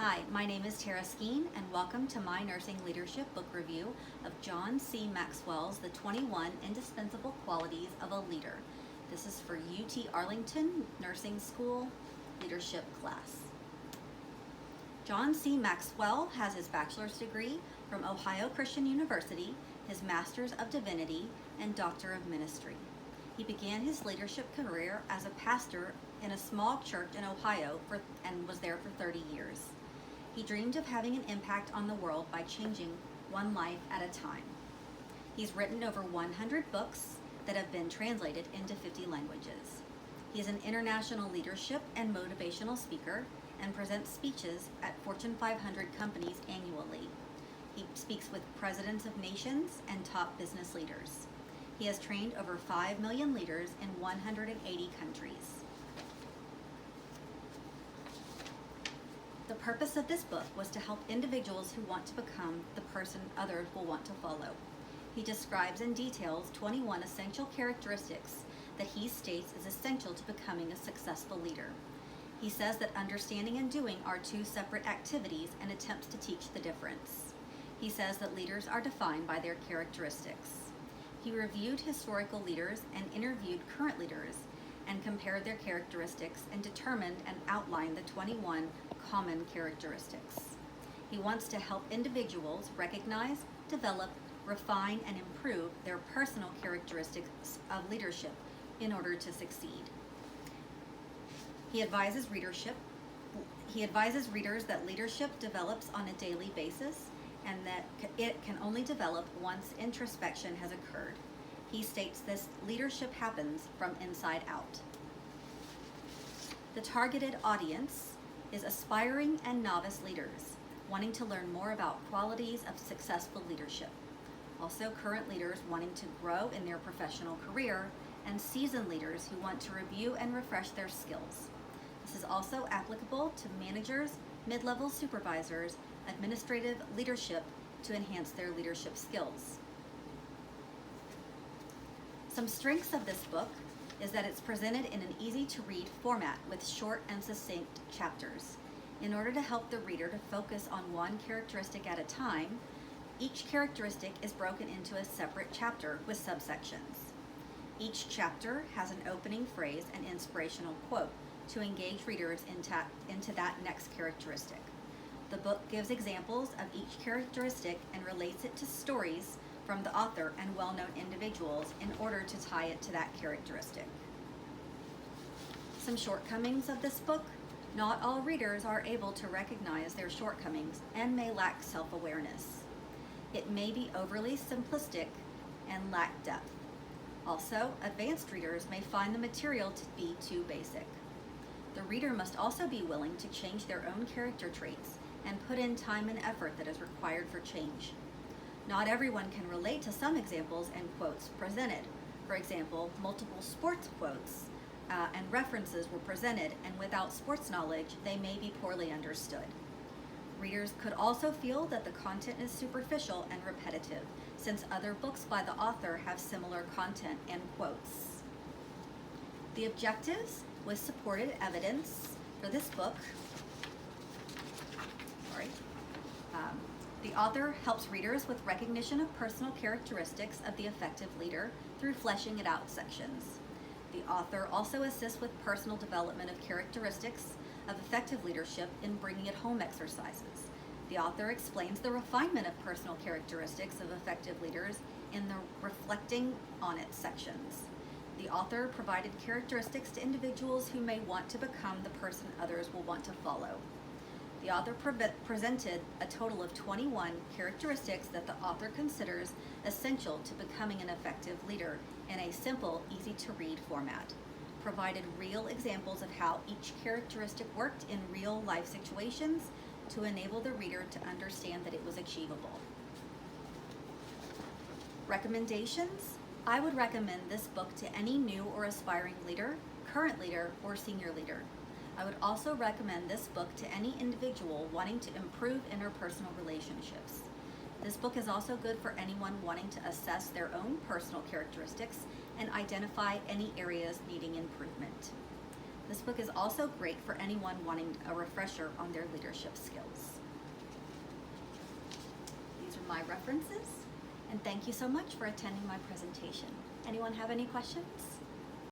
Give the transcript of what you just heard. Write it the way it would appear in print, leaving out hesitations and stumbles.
Hi, my name is Tara Skeen, and welcome to my nursing leadership book review of John C. Maxwell's The 21 Indispensable Qualities of a Leader. This is for UT Arlington Nursing School Leadership class. John C. Maxwell has his bachelor's degree from Ohio Christian University, his master's of divinity, and doctor of ministry. He began his leadership career as a pastor in a small church in Ohio and was there for 30 years. He dreamed of having an impact on the world by changing one life at a time. He's written over 100 books that have been translated into 50 languages. He is an international leadership and motivational speaker and presents speeches at Fortune 500 companies annually. He speaks with presidents of nations and top business leaders. He has trained over 5 million leaders in 180 countries. The purpose of this book was to help individuals who want to become the person others will want to follow. He describes and details 21 essential characteristics that he states is essential to becoming a successful leader. He says that understanding and doing are two separate activities and attempts to teach the difference. He says that leaders are defined by their characteristics. He reviewed historical leaders and interviewed current leaders and compared their characteristics and determined and outlined the 21 common characteristics. He wants to help individuals recognize, develop, refine, and improve their personal characteristics of leadership in order to succeed. He advises readers that leadership develops on a daily basis and that it can only develop once introspection has occurred. He states this leadership happens from inside out. The targeted audience is aspiring and novice leaders wanting to learn more about qualities of successful leadership. Also, current leaders wanting to grow in their professional career and seasoned leaders who want to review and refresh their skills. This is also applicable to managers, mid-level supervisors, administrative leadership to enhance their leadership skills. Some strengths of this book is that it's presented in an easy-to-read format with short and succinct chapters. In order to help the reader to focus on one characteristic at a time, each characteristic is broken into a separate chapter with subsections. Each chapter has an opening phrase and inspirational quote to engage readers into that next characteristic. The book gives examples of each characteristic and relates it to stories from the author and well-known individuals in order to tie it to that characteristic. Some shortcomings of this book: not all readers are able to recognize their shortcomings and may lack self-awareness. It may be overly simplistic and lack depth. Also, advanced readers may find the material to be too basic. The reader must also be willing to change their own character traits and put in time and effort that is required for change. Not everyone can relate to some examples and quotes presented. For example, multiple sports quotes and references were presented, and without sports knowledge, they may be poorly understood. Readers could also feel that the content is superficial and repetitive, since other books by the author have similar content and quotes. The objectives with supported evidence for this book. The author helps readers with recognition of personal characteristics of the effective leader through fleshing it out sections. The author also assists with personal development of characteristics of effective leadership in bringing it home exercises. The author explains the refinement of personal characteristics of effective leaders in the reflecting on it sections. The author provided characteristics to individuals who may want to become the person others will want to follow. The author presented a total of 21 characteristics that the author considers essential to becoming an effective leader in a simple, easy-to-read format. Provided real examples of how each characteristic worked in real-life situations to enable the reader to understand that it was achievable. Recommendations: I would recommend this book to any new or aspiring leader, current leader, or senior leader. I would also recommend this book to any individual wanting to improve interpersonal relationships. This book is also good for anyone wanting to assess their own personal characteristics and identify any areas needing improvement. This book is also great for anyone wanting a refresher on their leadership skills. These are my references, and thank you so much for attending my presentation. Anyone have any questions?